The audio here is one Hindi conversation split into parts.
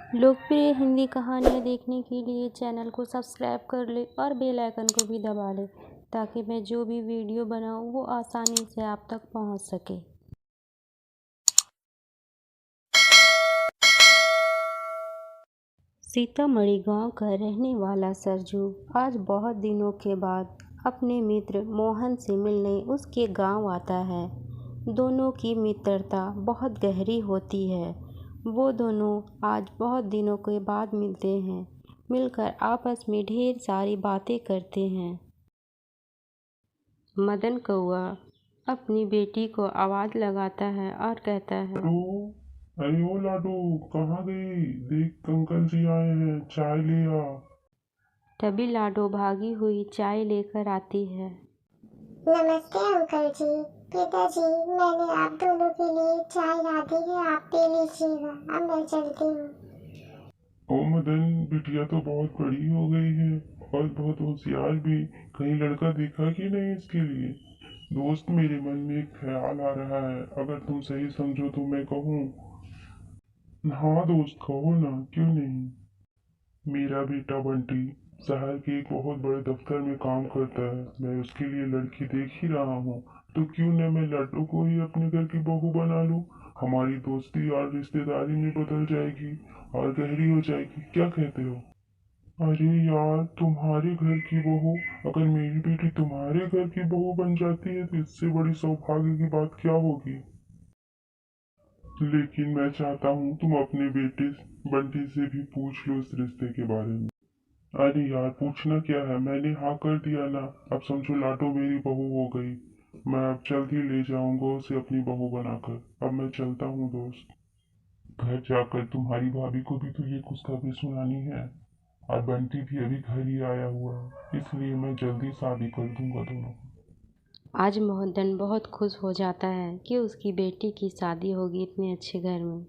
लोकप्रिय हिंदी कहानियाँ देखने के लिए चैनल को सब्सक्राइब कर ले और बेल आइकन को भी दबा ले ताकि मैं जो भी वीडियो बनाऊँ वो आसानी से आप तक पहुँच सके। सीतामढ़ी गांव का रहने वाला सरजू आज बहुत दिनों के बाद अपने मित्र मोहन से मिलने उसके गांव आता है। दोनों की मित्रता बहुत गहरी होती है। वो दोनों आज बहुत दिनों के बाद मिलते हैं। मिलकर आपस में ढेर सारी बातें करते हैं। मदन कौआ अपनी बेटी को आवाज़ लगाता है और कहता है, लाडू, अरे ओ लाडू, कहाँ गई? देख अंकल जी आए हैं, चाय ले आ। तभी लाडो भागी हुई चाय लेकर आती है। नमस्ते अंकल जी। पिताजी, मैंने आप दोनों के लिए चाय ला दी है, आप पी लीजिएगा। अब मैं चलती हूँ। ओ मदन, बिटिया तो बहुत बड़ी हो गई है और बहुत होशियार भी। कहीं लड़का देखा कि नहीं इसके लिए? दोस्त, मेरे मन में एक ख्याल आ रहा है, अगर तुम सही समझो तो मैं कहूँ। हाँ दोस्त, कहो ना, क्यों नहीं। मेरा बेटा बंटी शहर के एक बहुत बड़े दफ्तर में काम करता है। मैं उसके लिए लड़की देख ही रहा हूँ, तो क्यों न मैं लड्डू को ही अपने घर की बहू बना लूँ। हमारी दोस्ती और रिश्तेदारी में बदल जाएगी और गहरी हो जाएगी। क्या कहते हो? अरे यार, तुम्हारे घर की बहू, अगर मेरी बेटी तुम्हारे घर की बहू बन जाती है तो इससे बड़ी सौभाग्य की बात क्या होगी। लेकिन मैं चाहता हूँ तुम अपने बेटे बंटी से भी पूछ लो इस रिश्ते के बारे में। अरे यार, पूछना क्या है, मैंने हाँ कर दिया ना। अब समझो लाडो मेरी बहू हो गई। मैं अब जल्द ही ले जाऊंगा उसे अपनी बहू बनाकर। अब मैं चलता हूँ दोस्त। घर जाकर तुम्हारी भाभी को भी तो ये खुशखबरी सुनानी है। और बंटी भी अभी घर ही आया हुआ है, इसलिए मैं जल्दी शादी कर दूंगा दोनों की। आज मोहन बहुत खुश हो जाता है कि उसकी बेटी की शादी होगी इतने अच्छे घर में।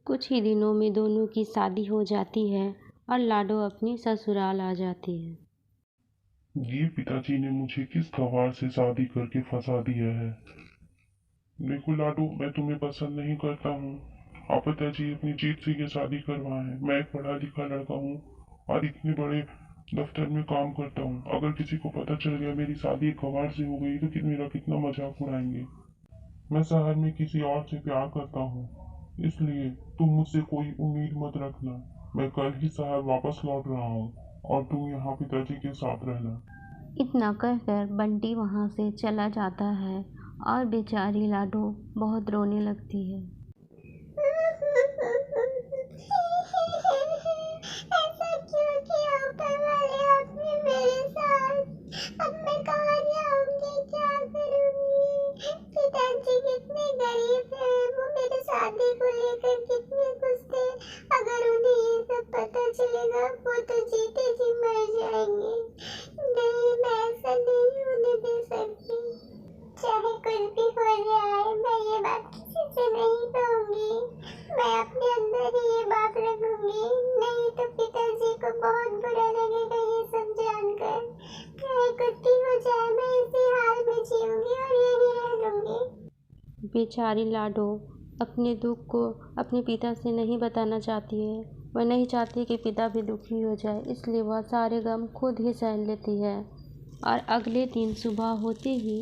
कुछ ही दिनों में दोनों की शादी हो जाती है और लाडो अपनी ससुराल आ जाती है। ये पिताजी ने मुझे किस गवार से शादी करके फंसा दिया है। देखो लाडू, मैं तुम्हें पसंद नहीं करता हूँ। आप पिताजी अपनी जीत से ये शादी करवाए। मैं एक पढ़ा लिखा लड़का हूँ और इतने बड़े दफ्तर में काम करता हूँ। अगर किसी को पता चल गया मेरी शादी एक गवार से हो गई तो मेरा कितना मजाक उड़ाएंगे। मैं शहर में किसी और से प्यार करता हूँ, इसलिए तुम मुझसे कोई उम्मीद मत रखना। मैं कल ही शहर वापस लौट रहा हूँ और तुम यहाँ पिताजी के साथ रहना। इतना कहकर बंटी वहाँ से चला जाता है और बेचारी लाडो बहुत रोने लगती है। ऐसा क्यों किया ऊपर वाले आपने मेरे साथ? अब मैं कहाँ जाऊंगी, क्या करूंगी? पिताजी कितने गरीब हैं, वो मेरे शादी को लेकर कितने खुश थे। अगर उन्हें ये सब पता चलेगा वो तो जीते जी मर जाएंगे। नहीं, मैं ऐसा नहीं होने दे सकती। चाहे कुछ भी हो जाए, मैं ये बात किसी से नहीं कहूंगी। मैं अपने अंदर ही ये बात रखूंगी, नहीं तो पिताजी को बहुत बुरा लगेगा ये सब जानकर। चाहे कुछ भी हो जाए, मैं इसी हाल में जीऊंगी और यही रह लूंगी। बेचारी लाडो अपने दुख को अपने पिता से नहीं बताना चाहती है। वह नहीं चाहती कि पिता भी दुखी हो जाए, इसलिए वह सारे गम खुद ही सहन लेती है। और अगले दिन सुबह होते ही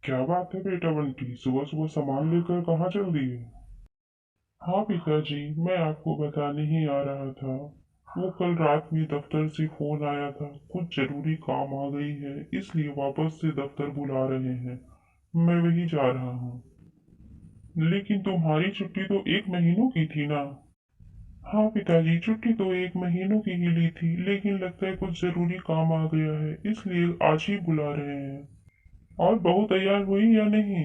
क्या बात है बेटा बंटी, सुबह सुबह सामान लेकर कहाँ चल दिए? हाँ पिताजी, मैं आपको बताने ही आ रहा था। वो कल रात में दफ्तर से फोन आया था, कुछ जरूरी काम आ गई है, इसलिए वापस से दफ्तर बुला रहे हैं। मैं वही जा रहा हूँ। लेकिन तुम्हारी छुट्टी तो 1 महीनों की थी ना? हाँ पिताजी, छुट्टी तो 1 महीनों की ही ली थी, लेकिन लगता है कुछ जरूरी काम आ गया है, इसलिए आज ही बुला रहे हैं। और बहू तैयार हुई या नहीं?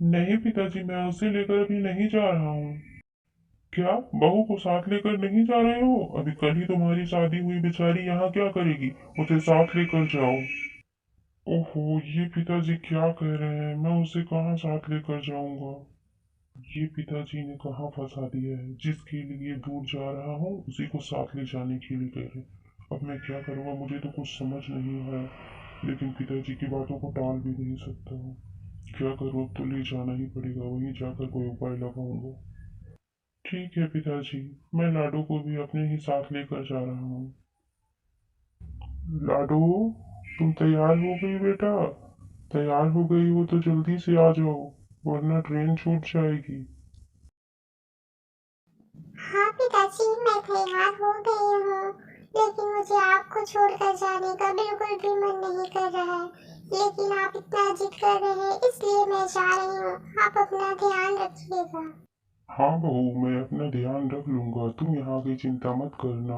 नहीं पिताजी, मैं उसे लेकर अभी नहीं जा रहा हूँ। क्या बहू को साथ लेकर नहीं जा रहे हो? अभी कल ही तुम्हारी शादी हुई, बेचारी यहाँ क्या करेगी? उसे साथ लेकर जाओ। ओहो, ये पिताजी क्या कह रहे हैं, मैं उसे कहाँ साथ लेकर जाऊंगा। ये पिताजी ने कहाँ फंसा दिया है, जिसके लिए दूर जा रहा हूँ उसी को साथ ले जाने के लिए कह रहे। अब मैं क्या करूँगा, मुझे तो कुछ समझ नहीं आ रहा है। लेकिन पिताजी की बातों को टाल भी नहीं सकता हूँ। क्या करूँ, अब तो ले जाना ही पड़ेगा, वहीं जाकर कोई उपाय लगाऊंगा। ठीक है पिताजी, मैं लाडो को भी अपने ही साथ लेकर जा रहा हूँ। लाडो, तुम तैयार हो गई बेटा? तैयार हो गई हो तो जल्दी से आ जाओ, वरना ट्रेन छूट जाएगी। हाँ पिताजी, मैं तैयार हो गई हूँ, लेकिन मुझे आपको छोड़कर जाने का बिल्कुल भी मन नहीं कर रहा है। लेकिन आप इतना जिद कर रहे हैं, इसलिए मैं जा रही हूँ। आप अपना ध्यान रखिएगा। हाँ बहू, मैं अपना ध्यान रख लूंगा, तुम यहाँ की चिंता मत करना।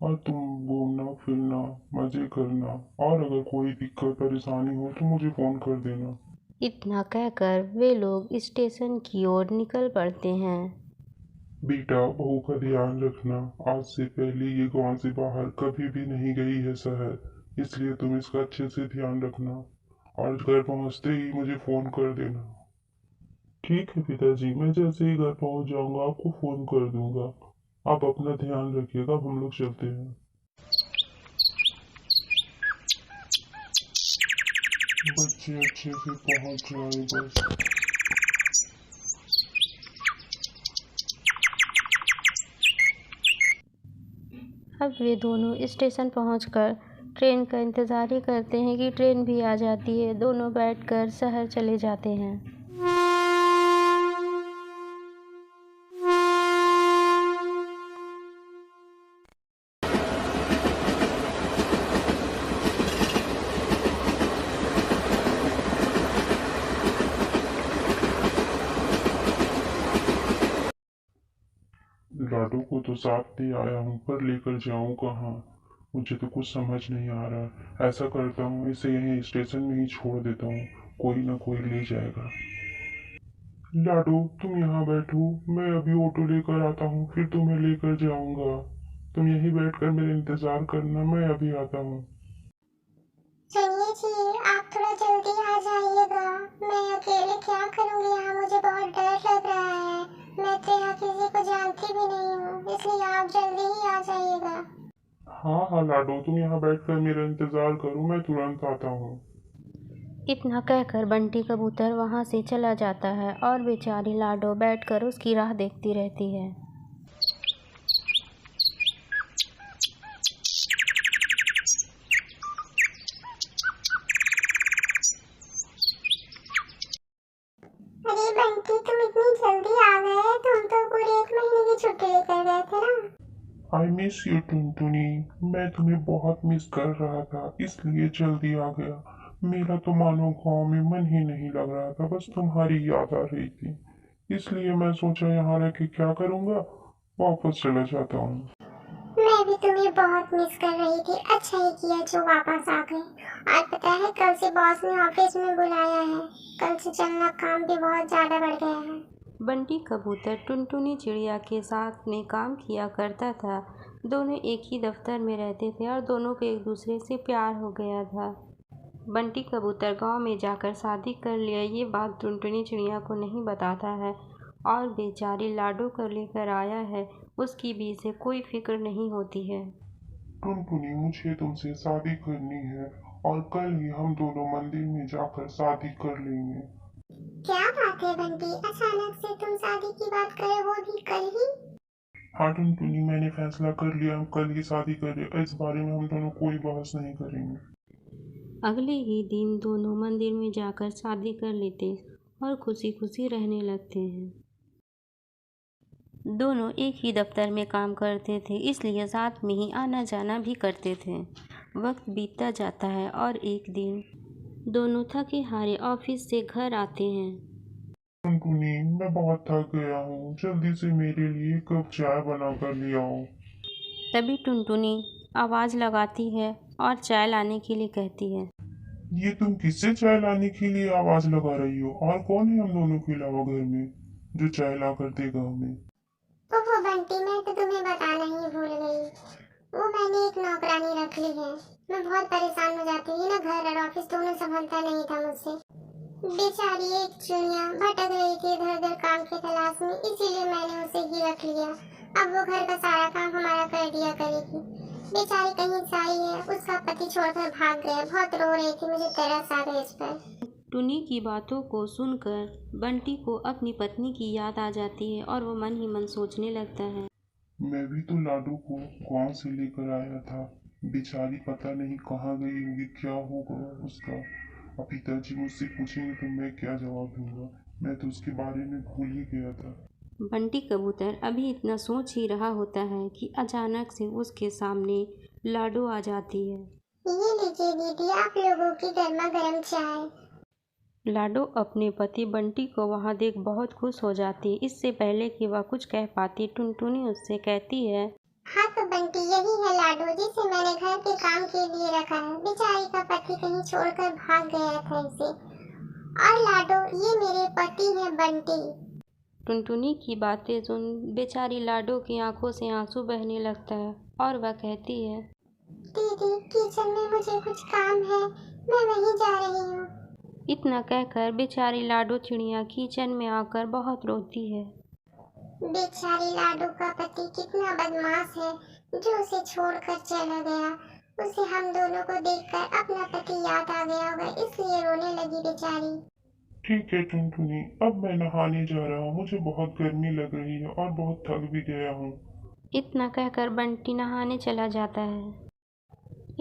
और तुम घूमना फिरना, मजे करना, और अगर कोई दिक्कत परेशानी हो तो मुझे फोन कर देना। इतना कहकर वे लोग स्टेशन की ओर निकल पड़ते हैं। बेटा, बहू का ध्यान रखना। आज से पहले ये गांव से बाहर कभी भी नहीं गई है शहर, इसलिए तुम इसका अच्छे से ध्यान रखना। और घर पहुंचते ही मुझे फोन कर देना। ठीक है पिताजी, मैं जैसे ही घर पहुंच जाऊंगा आपको फोन कर दूंगा। आप अपना ध्यान रखिएगा, अब हम लोग चलते हैं। बच्चे अच्छे से पहुंच जाए बस। अब वे दोनों स्टेशन पहुंचकर ट्रेन का इंतज़ार ही करते हैं कि ट्रेन भी आ जाती है। दोनों बैठकर शहर चले जाते हैं। लाडो को तो साथ ले आया हूँ, पर लेकर जाऊँ कहाँ? मुझे तो कुछ समझ नहीं आ रहा। ऐसा करता हूँ, इसे यहीं स्टेशन में ही छोड़ देता हूँ, कोई ना कोई ले जाएगा। लाडो, तुम यहाँ बैठो, मैं अभी ऑटो लेकर आता हूँ, फिर तुम्हें लेकर जाऊंगा। तुम यहीं बैठकर मेरा इंतजार करना, मैं अभी आता हूँ। सुनिए जी, आप थोड़ा जल्दी आ जाइएगा। मैं अकेले क्या करूँगी यहाँ, मुझे बहुत डर लग रहा है। मैं तो यहाँ किसी को जानती भी नहीं हूँ, इसलिए आप जल्दी ही आ जाइएगा। हाँ हाँ लाडो, तुम यहाँ बैठकर मेरा इंतजार करो, मैं तुरंत आता हूँ। इतना कहकर बंटी कबूतर वहां से चला जाता है और बेचारी लाडो बैठकर उसकी राह देखती रहती है। अरे बंटी, तुम इतनी जल्दी आ गए, तुम तो पूरे 1 महीने की छुट्टी लेकर गए थे ना। आई मिस यू टुनटुनी, मैं तुम्हें बहुत मिस कर रहा था, इसलिए जल्दी आ गया। मेरा तो मानो गाँव में मन ही नहीं लग रहा था, बस तुम्हारी याद आ रही थी, इसलिए मैं सोचा यहाँ रह के क्या करूँगा, वापस चला जाता हूँ। मैं भी तुम्हें बहुत मिस कर रही थी, अच्छा ही किया जो वापस आ गए। और पता है, कल से बॉस ने ऑफिस में बुलाया है, कल से चलना काम भी बहुत ज्यादा बढ़ गया है। बंटी कबूतर टुनटुनी चिड़िया के साथ में काम किया करता था। दोनों एक ही दफ्तर में रहते थे और दोनों को एक दूसरे से प्यार हो गया था। बंटी कबूतर गांव में जाकर शादी कर लिया, ये बात टुनटुनी चिड़िया को नहीं बताता है और बेचारी लाडो को लेकर आया है, उसकी भी इसे कोई फिक्र नहीं होती है। टुनटुनी, मुझे तुमसे शादी करनी है और कल ही हम दोनों मंदिर में जाकर शादी कर लेंगे। क्या बात है बंटी, अचानक से तुम शादी की बात करे, वो भी कल ही? हाँ टुनटुनी, मैंने फैसला कर लिया, हम कल ही शादी करें, इस बारे में हम दोनों कोई बहस नहीं करेंगे। अगले ही दिन दोनों मंदिर में जाकर शादी कर लेते और खुशी खुशी रहने लगते हैं। दोनों एक ही दफ्तर में काम करते थे, इसलिए साथ में ही आना जाना भी करते थे। वक्त बीतता जाता है और एक दिन दोनों थके हारे ऑफिस से घर आते हैं। टुनटुनी, मैं बहुत थक गया हूँ, जल्दी से मेरे लिए एक कप चाय बना कर ले आओ। तभी टुनटुनी आवाज़ लगाती है और चाय लाने के लिए कहती है। ये तुम किससे चाय लाने के लिए आवाज लगा रही हो? और कौन है हम दोनों के अलावा घर में जो चाय ला कर देगा हमें? ओहो बंटी, मैं तो तुम्हें बताना ही भूल गई। वो मैंने एक नौकरानी रख ली है। मैं बहुत परेशान हो जाती हूँ ना, घर और ऑफिस दोनों संभलता नहीं था मुझसे। बेचारी एक चुनिया भटक रही थी इधर उधर काम की तलाश में, इसीलिए मैंने उसे ही रख लिया। अब वो घर का सारा काम हमारा कर दिया करेगी। बेचारी कहीं से आई है, उसका पति छोड़कर भाग गया, बहुत रो रही थी, मुझे तरस आ गया इस पर। टुनी की बातों को सुनकर बंटी को अपनी पत्नी की याद आ जाती है और वो मन ही मन सोचने लगता है। मैं भी तो लाडू को गांव से लेकर आया था, बेचारी पता नहीं कहाँ गई होगी, क्या होगा उसका। अब पिताजी मुझसे पूछेंगे तो मैं क्या जवाब दूंगा, मैं तो उसके बारे में भूल ही गया था। बंटी कबूतर अभी इतना सोच ही रहा होता है कि अचानक से उसके सामने लाडो आ जाती है। ये लीजिए दीदी, आप लोगों की गर्मा गर्म चाय। लाडो अपने पति बंटी को वहां देख बहुत खुश हो जाती है। इससे पहले कि वह कुछ कह पाती, टुनटुनी उससे कहती है, हाँ तो बंटी, यही है लाडो जिसे मैंने घर के काम के लिए रखा है। बेचारी का पति कहीं छोड़कर भाग गया था इसे। और लाडो, ये मेरे पति हैं बंटी। टुनटुनी की बातें सुन बेचारी लाडो की आंखों से आंसू बहने लगता है और वह कहती है, दीदी, किचन में मुझे कुछ काम है, मैं वहीं जा रही हूँ। इतना कहकर बेचारी लाडो चिड़िया किचन में आकर बहुत रोती है। बेचारी लाडो का पति कितना बदमाश है जो उसे छोड़कर चला गया। उसे हम दोनों को देखकर अपना पति याद आ गया होगा, इसलिए रोने लगी बेचारी। ठीक है टुनटुनी, अब मैं नहाने जा रहा हूँ, मुझे बहुत गर्मी लग रही है और बहुत थक भी गया हूँ। इतना कहकर बंटी नहाने चला जाता है।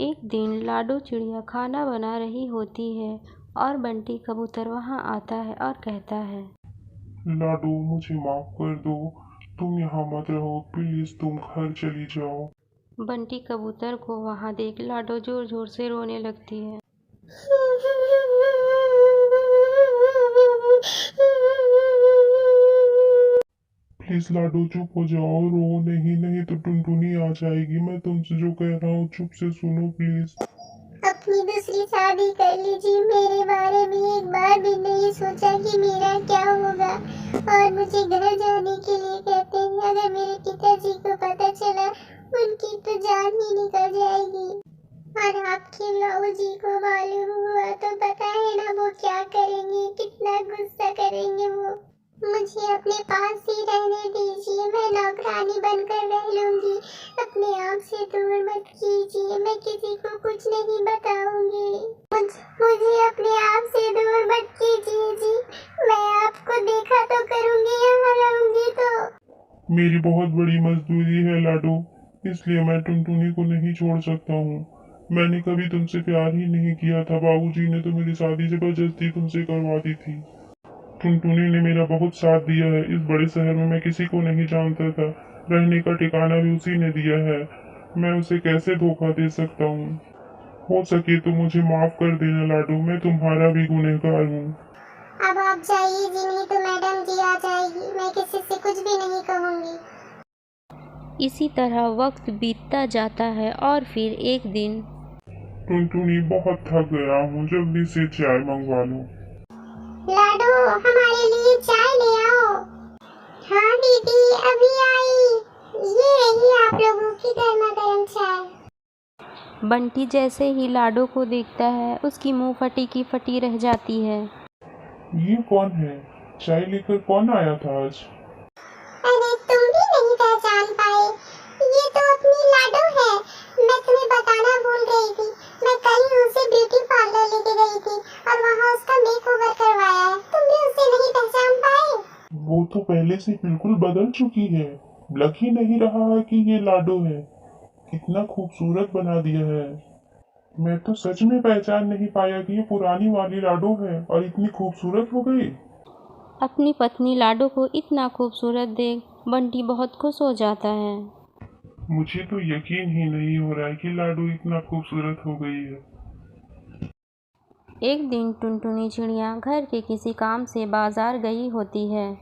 एक दिन लाडो चिड़िया खाना बना रही होती है और बंटी कबूतर वहां आता है और कहता है, लाडू, मुझे माफ कर दो, तुम यहाँ मत रहो, प्लीज तुम घर चली जाओ। बंटी कबूतर को वहां देख लाडो जोर जोर से रोने लगती है। प्लीज लाडू चुप हो जाओ, रो नहीं, नहीं तो टुनटुनी आ जाएगी। मैं तुमसे जो कह रहा हूँ चुप से सुनो प्लीज। अपनी दूसरी शादी कर लीजिए, मेरे बारे में एक बार भी नहीं सोचा कि मेरा क्या होगा। और मुझे घर जाने के लिए कहते हैं, अगर मेरे पिताजी को पता चला उनकी तो जान ही निकल जाएगी। और आपके बाबू जी को मालूम हुआ तो पता है ना वो क्या करेंगे, कितना गुस्सा करेंगे वो। मुझे अपने पास ही रहने दीजिए, मैं नौकरानी बनकर रह लूंगी। अपने आप से दूर मत कीजिए, मैं किसी को कुछ नहीं बताऊंगी। मुझे अपने आप से दूर मत कीजिए जी, मैं आपको देखा तो करूंगी, यहाँ रहूंगी तो। मेरी बहुत बड़ी मजबूरी है लाडो, इसलिए मैं टुनटुनी को नहीं छोड़ सकता हूँ। मैंने कभी तुमसे प्यार ही नहीं किया था, बाबूजी ने तो मेरी शादी जबरदस्ती तुमसे करवा दी थी। टुनटुनी ने मेरा बहुत साथ दिया है, इस बड़े शहर में मैं किसी को नहीं जानता था, रहने का ठिकाना भी उसी ने दिया है। मैं उसे कैसे धोखा दे सकता हूँ। हो सके तो मुझे माफ कर देना लाडू, मैं तुम्हारा भी गुनहगार हूँ। अब आप जाइए जी, नहीं तो मैडम जी आ जाएगी, मैं किसी से कुछ भी नहीं कहूँगी। इसी तरह वक्त बीतता जाता है और फिर एक दिन, टुनटुनी, बहुत थक गया हूँ, जल्दी से चाय मंगवा लो। लाडो, हमारे लिए चाय ले आओ। हाँ दीदी, अभी आई। ये रही आप लोगों की गर्मा गर्म चाय। बंटी जैसे ही लाडो को देखता है उसकी मुंह फटी की फटी रह जाती है। ये कौन है? चाय लेकर कौन आया था आज? अरे तुम भी नहीं पहचान पाए? ये तो अपनी लाडो है। मैं तुम्हें बताना भूल गई थी, मैं कल ही उसे ब्यूटी पार्लर लेके गई थी और वहाँ उसका मेकओवर करवाया है। तुम भी उसे नहीं पहचान पाए? वो तो पहले से बिल्कुल बदल चुकी है, लग ही नहीं रहा है कि ये लाडो है। कितना खूबसूरत बना दिया है। मैं तो सच में पहचान नहीं पाया कि ये पुरानी वाली लाडो है और इतनी खूबसूरत हो गई। अपनी पत्नी लाडो को इतना खूबसूरत देख बंटी बहुत खुश हो जाता है। मुझे तो यकीन ही नहीं हो रहा है कि लाडो इतना खूबसूरत हो गई है। एक दिन टुनटुनी चिड़िया घर के किसी काम से बाजार गई होती है।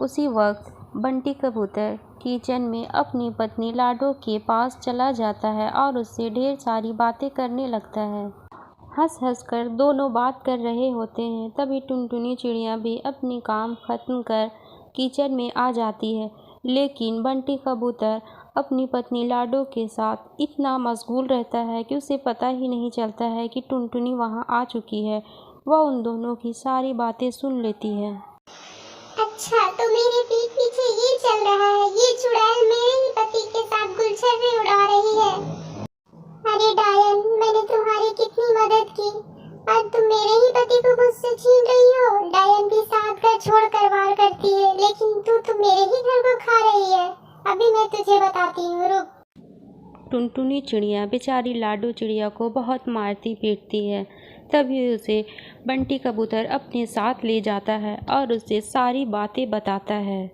उसी वक्त बंटी कबूतर किचन में अपनी पत्नी लाडो के पास चला जाता है और उससे ढेर सारी बातें करने लगता है। हंस हंस कर दोनों बात कर रहे होते हैं। तभी टुनटुनी चिड़िया भी अपनी काम खत्म कर किचन में आ जाती है, लेकिन बंटी कबूतर अपनी पत्नी लाडो के साथ इतना मशगूल रहता है कि उसे पता ही नहीं चलता है कि टुनटुनी वहां आ चुकी है। वह उन दोनों की सारी बातें सुन लेती है। अच्छा, तो मेरे पीठ पीछे ये चल रहा है, ये चुड़ैल मेरे ही पति के साथ गुलछर्रे उड़ा रही है। अरे डायन, मैंने तुम्हारी कितनी मदद की और तुम मेरे ही पति को मुझसे छीन ही घर को खा रही है। अभी मैं तुझे बताती हूँ, रुक। टुनटुनी चिड़िया बेचारी लाडो चिड़िया को बहुत मारती पीटती है। तभी उसे बंटी कबूतर अपने साथ ले जाता है और उसे सारी बातें बताता है।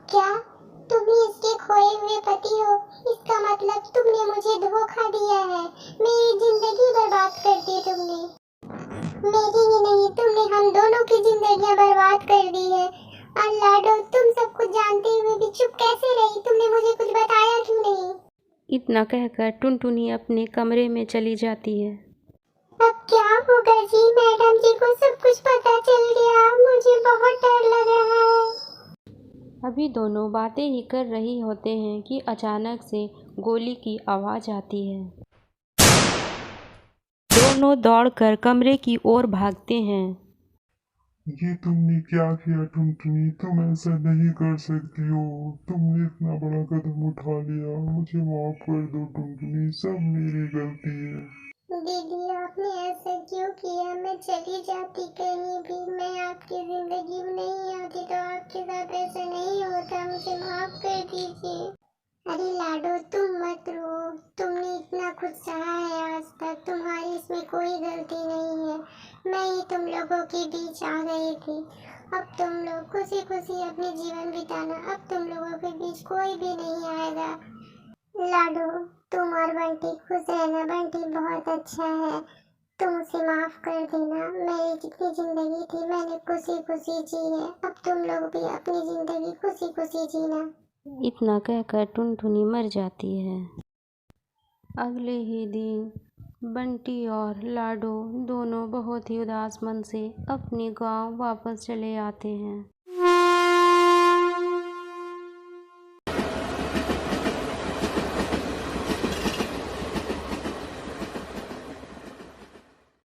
क्या तुम ही इसके खोए हुए पति हो? इसका मतलब तुमने मुझे धोखा दिया है। मेरी जिंदगी बर्बाद कर दी तुमने। मेरी ही नहीं, तुमने हम दोनों की जिंदगियां बर्बाद कर दी है। और लाडो, तुम सब कुछ जानते हुए भी चुप कैसे रही? तुमने मुझे कुछ बताया क्यों नहीं? इतना कहकर टुनटुनी अपने कमरे में चली जाती है। अब क्या होगा जी? मैडम जी को सब कुछ पता चल गया। मुझे बहुत डर लग रहा है। अभी दोनों बातें ही कर रही होते हैं कि अचानक से गोली की आवाज़ आती है। दोनों दौड़कर कमरे की ओर भागते हैं। ये तुमने क्या किया टुनटुनी? तुम ऐसा नहीं कर सकती हो। तुमने इतना बड़ा कदम उठा लिया। मुझे माफ कर दो टुनटुनी, सब मेरी गलती है। दीदी, आपने ऐसा क्यों किया? मैं चली जाती कहीं भी, मैं आपकी जिंदगी में नहीं आती तो आपके साथ ऐसा नहीं होता। मुझे माफ कर दीजिए। अरे लाडो, तुम मत रो। तुमने इतना कुछ सहा है आज तक, तुम्हारी इसमें कोई गलती नहीं है। मैं ही तुम लोगों के बीच आ गई थी। अब तुम लोग खुशी खुशी अपने जीवन बिताना। अब तुम लोगों के बीच कोई भी नहीं आएगा। लाडो, तुम और बंटी खुश रहना। बंटी बहुत अच्छा है, तुम उसे माफ कर देना। मेरी जितनी जिंदगी थी मैंने खुशी खुशी जी है। अब तुम लोग भी अपनी जिंदगी खुशी खुशी जीना। इतना कहकर टुनटुनी मर जाती है। अगले ही दिन बंटी और लाडो दोनों बहुत ही उदास मन से अपने गांव वापस चले आते हैं।